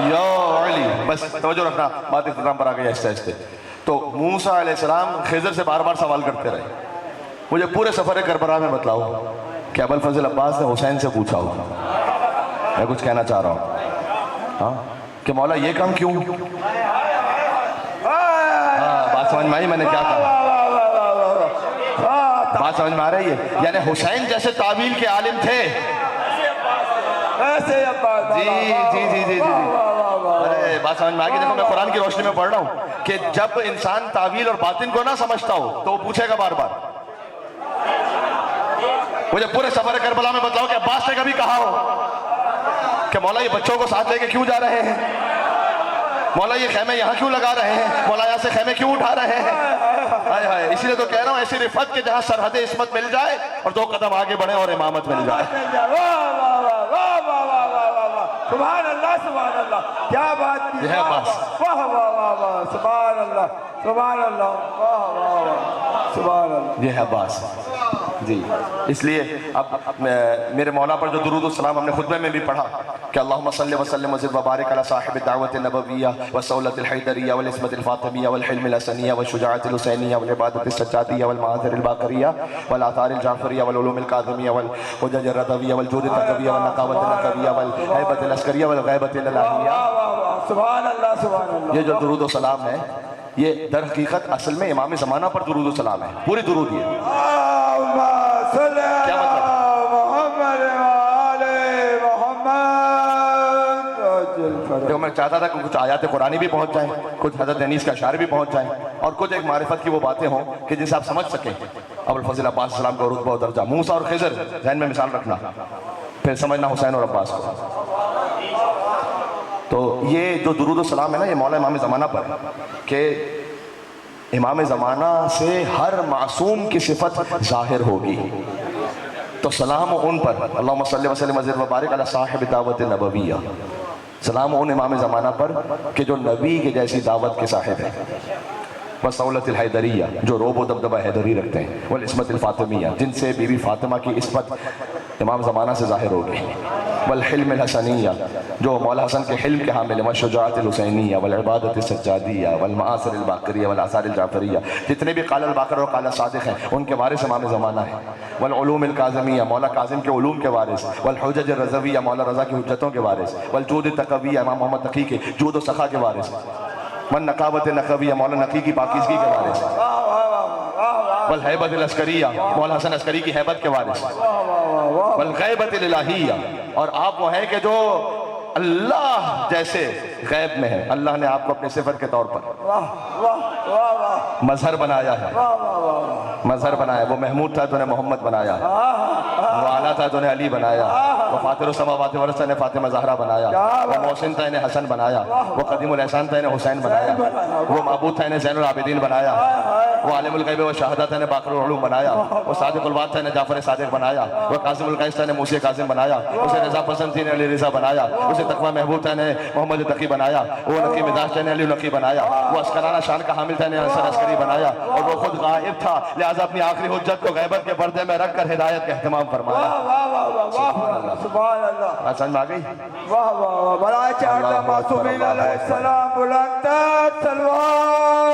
या अली, बस तवज्जो रखना, बात इख्तिताम पर आ गई आहिस्ते आहिस्ते। तो मूसा अलैहिस्सलाम खिज़र से बार बार सवाल करते रहे, मुझे पूरे सफर करबला में बतलाओ कि अबुल फजल अब्बास ने हुसैन से पूछा हो, मैं कुछ कहना चाह रहा हूँ, हाँ, कि मौला ये काम क्यों? हाँ, बात समझ में आई मैंने क्या कहा? बात समझ में आ रही है? यानी हुसैन जैसे तावील के आलिम थे, ऐसे अब्बास, जी जी जी जी जी, अरे बात समझ में आ गई। देखो मैं कुरान की रोशनी में पढ़ रहा हूँ कि जब इंसान तावील और बातिन को ना समझता हो तो वो पूछेगा बार बार। मुझे पूरे सफर करबला में बतलाओ कि अब्बास ने कभी कहा हो कि मौला ये बच्चों को साथ लेके क्यों जा रहे हैं, मौला ये खेमे यहाँ क्यों लगा रहे हैं, मौला यहाँ से खेमे क्यों उठा रहे हैं? हाय हाय, इसीलिए तो कह रहा हूँ ऐसी रिफत के जहाँ सरहद इस्मत मिल जाए और 2 कदम आगे बढ़े और इमामत मिल जाए। सुभान अल्लाह, सुभान अल्लाह, क्या बात की, यह अब्बास, वाह वाह वाह वाह, सुभान अल्लाह, सुभान अल्लाह, वाह वाह वाह, सुभान अल्लाह। ये है अब्बास जी। इसलिए अब मेरे मौला पर जो दुरूद और सलाम हमने खुतबे में भी पढ़ा कि अल्लाहुम्मा सल्लि व सल्लिम व बारिक अला साहिब दावत नबविय्या व सौलत अल हैदरिया वल इस्मत अल फातिमिया वल हिल्म अल हसनिया व शुजाअत अल हुसैनिया वल इबादत अल सज्जादिया वल मआज़िर अल बाकरिया वल आथार अल जाफरिया वल उलूम अल काज़िमिया वल हुज्जज अल रदविया वल जूद अल तकविया वल नकावत अल नकविया वल हैबत अल अस्करिया वल गैबत अल इलाहिया। सुभान अल्लाह, सुभान अल्लाह। ये जो दुरूद और सलाम है ये दर हकीकत असल में इमाम ज़माना पर दुरूद और सलाम है, पूरी दुरूद ये। क्या मतलब? देखो मैं चाहता था कि कुछ आयात कुरानी भी पहुंच जाए, कुछ हज़रत अनीस का अशार भी पहुंच जाए, और कुछ एक मारिफत की वो बातें हों कि जिनसे आप समझ सकें अबुल फजल अब्बास सलाम का रुतबा और दर्जा। मूसा और खिज़र ज़हन में मिसाल रखना, फिर समझना हुसैन और अब्बास को। तो ये जो दुरूद और सलाम है ना, ये मौला इमाम ज़माना पर कि इमाम ज़माना से हर मासूम की सिफत ज़ाहिर होगी, तो सलाम उन पर, अल्लाहुम्मा सल्लि व सल्लिम व बारिक अला साहिब दावत नबविय्या, सलाम उन इमाम ज़माना पर कि जो नबी के जैसी दावत के साहिब है, वसौलत अल हैदरिया जो रोब व दबदबा हैदरी रखते हैं, वल इस्मत अल फातिमिया जिनसे बीबी फातिमा की इस्मत इमाम ज़माना से ज़ाहिर होगी, वल हिल्म अल हसनिया जो मौला हसन के हिल्म के हामिल है, व शुजाअत अल हुसैनिया वल इबादत अल सज्जादिया वल मआसिर अल बाकरिया वल आसार अल जाफरिया, जितने भी काला अल बाकर और काला सादिक हैं उनके वारिस इमाम ज़माना है, वल उलूम अल काज़िमिया मौला काज़िम के उलूम के वारिस, वल हुज्जज अल रज़विया मौला रज़ा की हुज्जतों के वारिस, वल जूद तक़विया इमाम मोहम्मद तक़ी के जूद व सखा के वारिस, वन नकावत नकविया मौला नकी की पाकीज़गी के वारिस, वल हैबत लश्करिया, मौला हसन अस्करी की हैबत के वारिस, वल गैबत इलाहिया, और आप वो हैं कि जो अल्लाह जैसे गैब में है। अल्लाह ने आपको अपनी सिफत के तौर पर मजहर बनाया है, मजहर बनाया। वो महमूद था तो ने मोहम्मद बनाया, वो आला था तो ने अली बनाया, वो फातिर समावात वल अर्ज़ ने फातिमा ज़हरा बनाया, वो मोहसिन था इन्हें हसन बनाया, वो क़दीमुल एहसान था इन्हें हुसैन बनाया, वो मबूद था इन्हें ज़ैनुल आबिदीन बनाया, वो आलिमुल गैब व शहादत ने बाक़रुल उलूम बनाया, वो सादिक़ुल वाद था इन्हें जाफ़र सादिक़ बनाया, वो कासिमुल क़ैस था इन्हें मूसा कासिम बनाया, उसे रज़ा पसंद थी इन्हें अली रज़ा बनाया, उसे तक़वा महबूब था इन्हें मोहम्मद तक़ी बनाया, वो नकी मिजाज था इन्हें अली नकी बनाया, वो अस्कराना शान का हामिल था इन्हें हसन अस्करी बनाया, और वो खुद गायब था लिहाजा अपनी आखिरी हुज्जत को गैबत के पर्दे में रख कर हिदायत का एहतमाम फरमाया। सुभान अल्लाह। बात समझ में आ गई? वाह वाह वाह। बराए चार मासूमीन अलैहिस्सलाम बुलंद तलवार।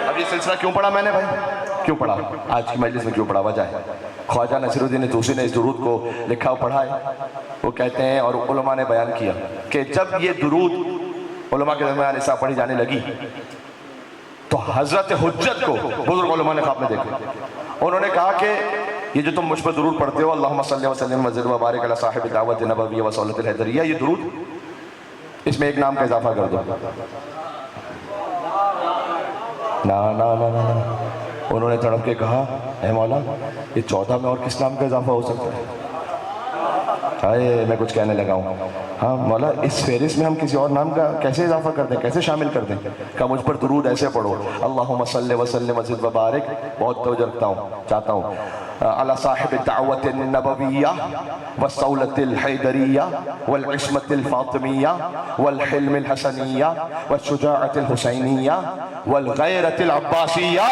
अब ये सिलसिला क्यों पढ़ा मैंने भाई, क्यों पढ़ा आज की मजलिस में, क्यों पढ़ा? वजह है ख्वाजा नसीरुद्दीन तूसी ने इस दुरूद को लिखा और पढ़ा है। वो कहते हैं और उलमा ने बयान किया कि जब ये दुरूद उलमा के दरमियान ऐसा पढ़ी जाने लगी तो हजरत हुज्जत को बुजुर्ग उलमा ने ख्वाब में देखा। उन्होंने कहा कि ये जो तुम मुझ पर दुरूद पढ़ते हो, अल्लाहुम्मा सल्लि व सल्लिम व ज़िद व बारिक अला साहिब दावत नबवी व सौलत हैदरिया, ये दुरूद इसमें एक नाम का इजाफा कर दो। ना ना ना ना, उन्होंने तड़प के कहा, ऐ मौला ये 14 में और किस नाम का इजाफा हो सकता है? हाय मैं कुछ कहने लगा हूँ। हाँ मौला इस फेरिस में हम किसी और नाम का कैसे इजाफा कर दें, कैसे शामिल कर दें? कहा मुझ पर दुरूद ऐसे पढ़ो, अल्लाहुम्मा सल्लि व सल्लिम व ज़िद व बारिक, बहुत तवज्जो रखता हूँ, चाहता हूँ, अला साहिब दावत नबविया व सौलत हैदरिया वल इस्मत फातिमिया वल हिल्म हसनिया व शुजाअत हुसैनिया वल गैरत अब्बासिया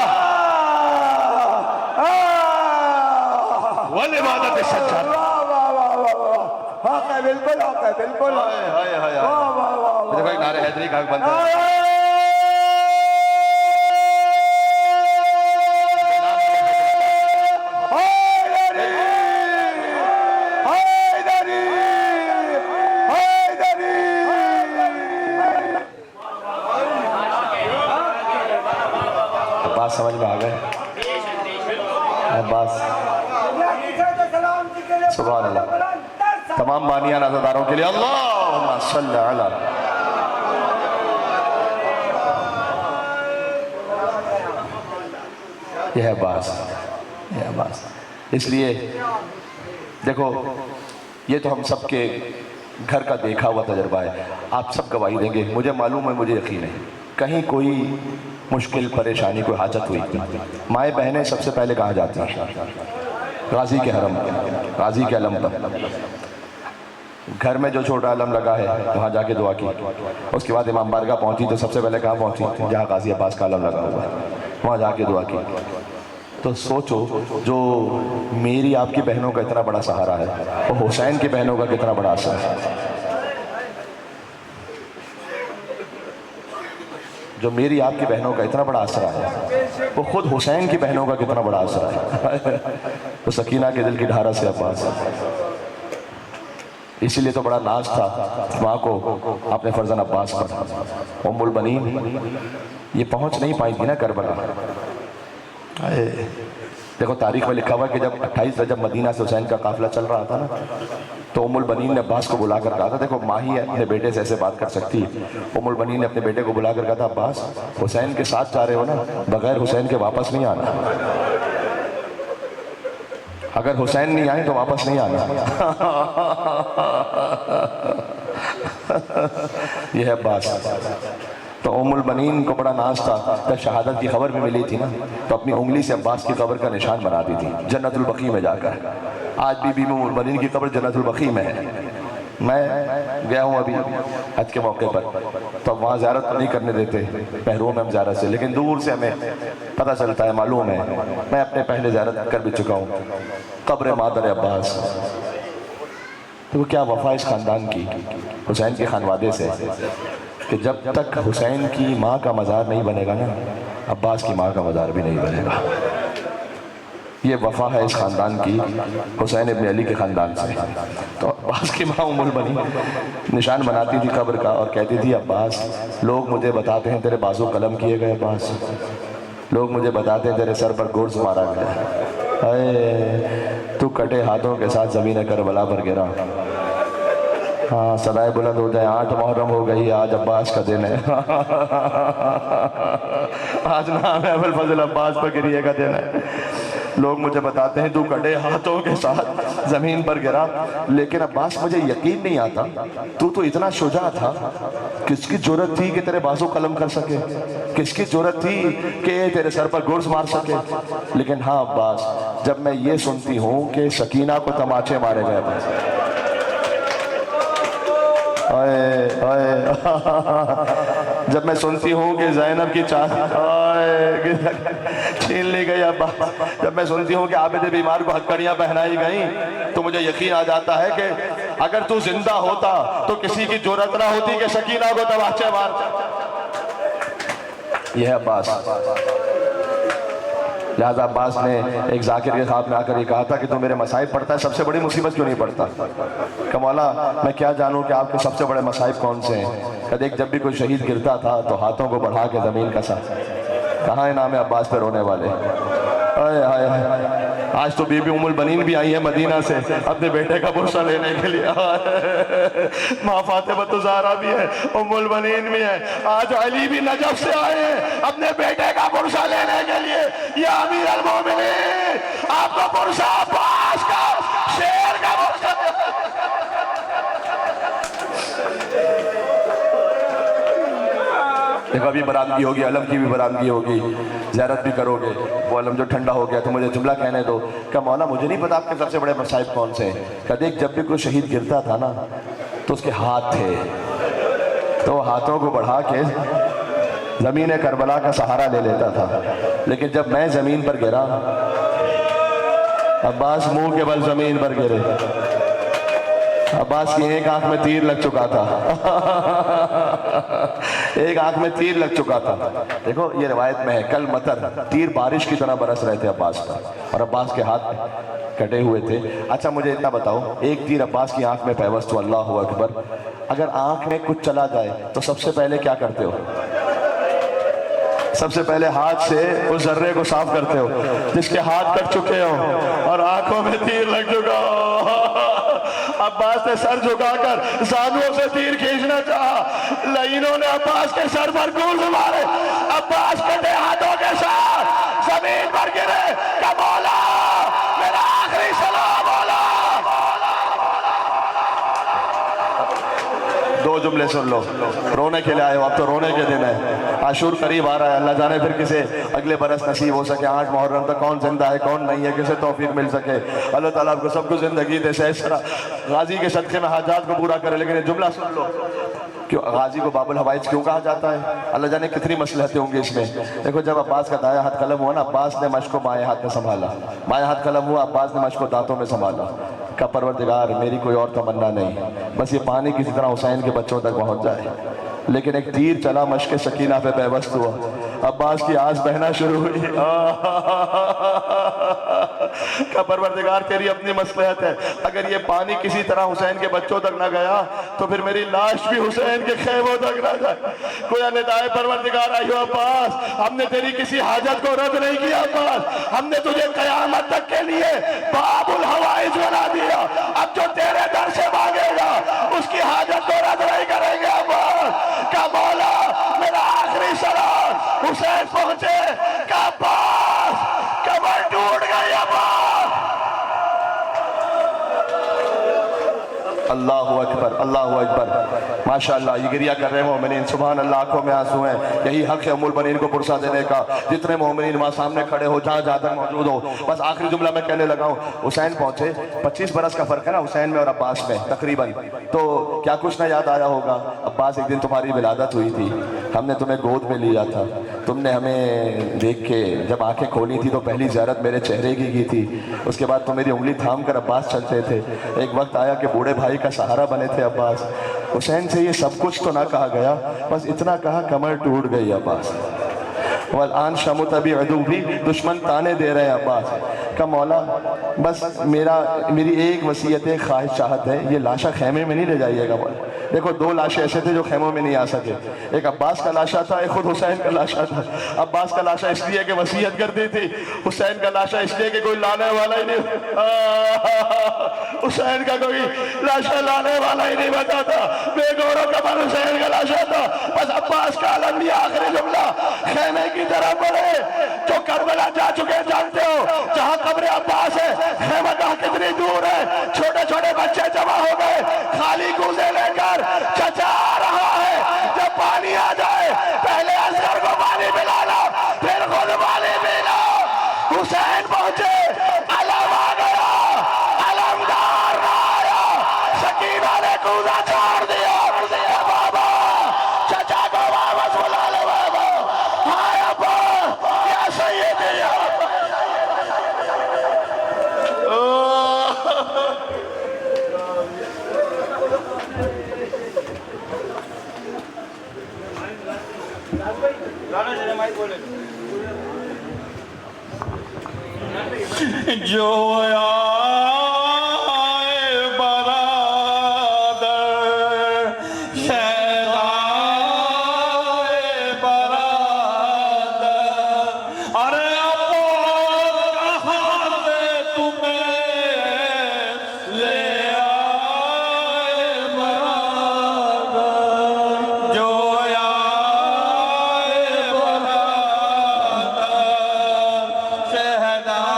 वल इबादत सज्जद। बिल्कुल बिल्कुल। देखो एक नारे हैदरी का बनता है। बात समझ में आ गए? बस सुभान अल्लाह। तमाम बानियान अज़ादारों के लिए अल्लाहुम्मा सल्लि अला। यह है बात। इसलिए देखो ये तो हम सबके घर का देखा हुआ तजर्बा है, आप सब गवाही देंगे, मुझे मालूम है, मुझे यकीन है, कहीं कोई मुश्किल परेशानी कोई हाजत हुई, माएँ बहनें सबसे पहले कहाँ जाती हैं? गाजी के हरम, गाजी के अलम पर। घर में जो छोटा अलम लगा है वहाँ जाके दुआ की, उसके बाद इमाम बारगाह पहुँची तो सबसे पहले कहाँ पहुँची? जहाँ गाजी अब्बास का अलम लगा हुआ है, वहाँ जाके दुआ की। तो सोचो जो मेरी आपकी बहनों का इतना बड़ा सहारा है, वो हुसैन की बहनों का कितना बड़ा असर है। जो मेरी आपकी बहनों का इतना बड़ा असर है, वो खुद हुसैन की बहनों का कितना बड़ा असर है। तो सकीना के दिल की ढारा से अब्बास, इसीलिए तो बड़ा नाज था माँ को अपने फर्जन अब्बास पर। उम्मुल बनीन ये पहुँच नहीं पाई थी ना करबला। देखो तारीख में लिखा हुआ कि जब 28 रजब मदीना से हुसैन का काफिला चल रहा था ना, तो उम्मुल बनीन ने अब्बास को बुला कर कहा था, देखो माँ ही अपने बेटे से ऐसे बात कर सकती है। उम्मुल बनीन ने अपने बेटे को बुला कर कहा था, अब्बास हुसैन के साथ जा रहे हो ना, बगैर हुसैन के वापस नहीं आना, अगर हुसैन नहीं आए तो वापस नहीं आना। यह है अब्बास। तो उम्मुल बनीन को बड़ा नाज था, जब शहादत की खबर भी मिली थी ना, तो अपनी उंगली से अब्बास की कब्र का निशान बना दी थी जन्नतुल बकी में जाकर। आज भी बीबी उम्मुल बनीन की कब्र जन्नतुल बकी में है। मैं गया हूँ अभी हज के मौके पर, तो अब वहाँ ज़ियारत नहीं करने देते पहरुओं में हम ज़ियारत से, लेकिन दूर से हमें पता चलता है, मालूम है। मैं अपने पहले ज़ियारत कर भी चुका हूँ कब्र मादर अब्बास। तो क्या वफा इस ख़ानदान की, हुसैन के खानवादे से, कि जब तक हुसैन की माँ का मज़ार नहीं बनेगा ना, अब्बास की माँ का मज़ार भी नहीं बनेगा। ये वफ़ा है इस ख़ानदान की, हुसैन इब्न अली के ख़ानदान से। तो अब्बास की माँ उम्मुल बनी निशान बनाती थी कब्र का और कहती थी, अब्बास लोग मुझे बताते हैं तेरे बाजू कलम किए गए, अब्बास लोग मुझे बताते हैं तेरे सर पर गोर्स मारा गया, अरे तू कटे हाथों के साथ ज़मीन करबला पर गिरा। हाँ सदाए बुलंद हो जाए, 8 मुहर्रम हो गई, आज अब्बास का दिन है। आज नाम है अबुल फजल अब्बास बकरिया का दिन है। लोग मुझे बताते हैं तू कटे हाथों के साथ ज़मीन पर गिरा, लेकिन अब्बास मुझे यकीन नहीं आता, तू तो इतना शुजा था, किसकी ज़रूरत थी कि तेरे बाजू कलम कर सके, किसकी ज़रूरत थी कि तेरे सर पर गुर्ज मार सके। लेकिन हाँ अब्बास, जब मैं ये सुनती हूँ कि सकीना को तमाचे मारे गए, जब मैं सुनती हूँ कि ज़ैनब की छीन ली गई, अब्बा जब मैं सुनती हूँ कि आबिद बीमार को हथकड़ियाँ पहनाई गई, तो मुझे यकीन आ जाता है कि अगर तू जिंदा होता तो किसी की जरूरत ना होती कि सकीना को तमाचे मार। यह है अब्बास। लिहाजा अब्बास ने एक जाकिर के ख्वाब में आकर ये कहा था कि तू मेरे मसाइब पढ़ता है, सबसे बड़ी मुसीबत क्यों नहीं पढ़ता? कि मौला मैं क्या जानूं कि आपके सबसे बड़े मसाइब कौन से हैं? कद एक जब भी कोई शहीद गिरता था तो हाथों को बढ़ा के ज़मीन कसा। कहाँ है नाम अब्बास पे रोने वाले? हाय हाय हाय, आज तो बीबी उम्मुल बनीन भी आई है मदीना से अपने बेटे का बुरसा लेने के लिए। माँ फातिमा तो ज़हरा भी है, उम्मुल बनीन भी है, आज अली भी नजफ से आए हैं अपने बेटे का बुरसा लेने के लिए। या अमीर अल मोमिनीन, आपको बुरसा अब्बास का, शेर का बुरसा। देखो अभी बरामदगी होगी, अलम की भी बरामदगी होगी, ज़ियारत भी करोगे, वो अलम जो ठंडा हो गया तो मुझे जुमला कहने दो। क्या मौला मुझे नहीं पता आपके सबसे बड़े मसाइब कौन से हैं? क्या देख जब भी कोई शहीद गिरता था ना तो उसके हाथ थे, तो हाथों को बढ़ा के ज़मीन करबला का सहारा ले लेता था। लेकिन जब मैं ज़मीन पर गिरा, अब्बास मुंह के बल ज़मीन पर गिरे, अब्बास की एक आंख में तीर लग चुका था। एक आंख में तीर लग चुका था। देखो ये रिवायत में है, कल मतर तीर बारिश की तरह बरस रहे थे अब्बास पर, और अब्बास के हाथ कटे हुए थे। अच्छा मुझे इतना बताओ, एक तीर अब्बास की आंख में पैवस्त हो, अल्लाह अकबर, अगर आंख में कुछ चला जाए तो सबसे पहले क्या करते हो? सबसे पहले हाथ से उस जर्रे को साफ करते हो जिसके हाथ कट चुके हो और आंखों में तीर लग चुका हो। अब्बास ने सर झुकाकर जानुओं से तीर खींचना चाहा, लाइनों ने अब्बास के सर पर गोल मारे। अब्बास कटे हाथों के साथ जमीन पर गिरे। का मौला मेरा आखिरी सलाम मौला। दो जुमले सुन लो, रोने के लिए आए हो, अब तो रोने के दिन है, आशूर करीब आ रहा है। अल्लाह जाने फिर किसे अगले बरस नसीब हो सके, 8 मुहर्रम तक कौन जिंदा है कौन नहीं है, किसे तौफीक मिल सके। अल्लाह ताला आपको सबको जिंदगी दे, सैसरा गाजी के सदक़े में हाजात को पूरा करे। लेकिन ये जुमला सुन लो, क्यों गाजी को बाबुल हवाइज क्यों कहा जाता है? अल्लाह जाने कितनी मसलहतें होंगी इसमें। देखो जब अब्बास का दाया हाथ कलम हुआ ना, अब्बास ने मश्क को बाएं हाथ में संभाला, बाएं हाथ कलम हुआ, अब्बास ने मश्क को दांतों में संभाला। का परवरदिगार मेरी कोई और तमन्ना नहीं, बस ये पानी किसी तरह हुसैन के बच्चों तक पहुंच जाए। लेकिन एक तीर चला, मश्क सकीना पे पैवस्त हुआ, अब्बास की आंस बहना शुरू हुई। का परवरदिगार तेरी अपनी मसलहत है, अगर ये पानी किसी तरह हुसैन के बच्चों तक ना गया तो फिर मेरी लाश भी हुसैन के खेमों तक ना जाए। कोई निदाए परवरदिगार आई हो अब्बास, हमने तेरी किसी हाजत को रद्द नहीं किया अब्बास, हमने तुझे कयामत तक के लिए बाबुल हवाइज बना दिया। अब जो तेरे दर से मांगेगा उसकी हाजत को रद्द नहीं करेंगे अब्बास। का मौला मेरा आखिरी सलाम हुसैन पहुंचे। का अब्बास कमर टूट गई अब्बास। अल्लाहु अकबर, अल्लाहु अकबर, माशाअल्लाह। ये गिरिया कर रहे हैं मोमिनीन, सुभान अल्लाह, आंखों में आंसू हैं। यही हक है उम्मुल बनीन को पुरसा देने का। जितने मोमिनीन वहाँ सामने खड़े हो, जहाँ जहाँ तक मौजूद हो, बस आखिरी जुमला मैं कहने लगा हूँ। हुसैन पहुंचे, 25 बरस का फर्क है ना हुसैन में और अब्बास में तकरीबन, तो क्या कुछ ना याद आया होगा? अब्बास एक दिन तुम्हारी विलादत हुई थी, हमने तुम्हें गोद में लिया था, तुमने हमें देख के जब आंखें खोली थी तो पहली ज़ियारत मेरे चेहरे की थी। उसके बाद तुम मेरी उंगली थाम कर अब्बास चलते थे। एक वक्त आया कि बूढ़े भाई का सहारा बने थे अब्बास। हुसैन से ये सब कुछ तो ना कहा गया, बस इतना कहा कमर टूट गई अब्बास। वलान शमुत अभी अदू भी दुश्मन ताने दे रहे हैं अब्बास का मौला बस मेरी एक वसीयत ख्वाहिश चाहत है, ये लाशा खेमे में नहीं ले जाइएगा मौला। देखो दो लाशें ऐसे थे जो खेमों में नहीं आ सके, एक अब्बास का लाशा था, एक खुद हुसैन का लाशा था। अब्बास का लाशा इसलिए कि वसीयत कर दी थी, हुसैन का लाशा इसलिए कि कोई लाने वाला ही नहीं, हुसैन का कोई लाशा लाने वाला ही नहीं बचा था, बेगौरों का मन हुसैन का लाशा था। बस अब्बास का आलम लिया आखिरी जुमला खेमे की तरफ बढ़े। जो करबला जा चुके जानते हो, जहां कब्र अब्बास है खेमगाह कितनी दूर है, छोटे छोटे बच्चे जमा हो गए खाली कूजे लेकर, चचा आ रहा है, जब पानी आ जाए पहले असगर को पानी पिला लो फिर खुद पानी पी लो। हुसैन पहुंचे, अलम आ गया, अलमदार आया, सकीना ने कूदा छोड़ दिया। बाबा चचा को वापस बुला लो बाबा, हाय अब्बा क्या सैयदी जो आए बरादर शहदाए बरादर, अरे कहाँ से तुम्हें ले आए बरादर, जो आए बरादर शहदाए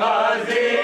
गाजी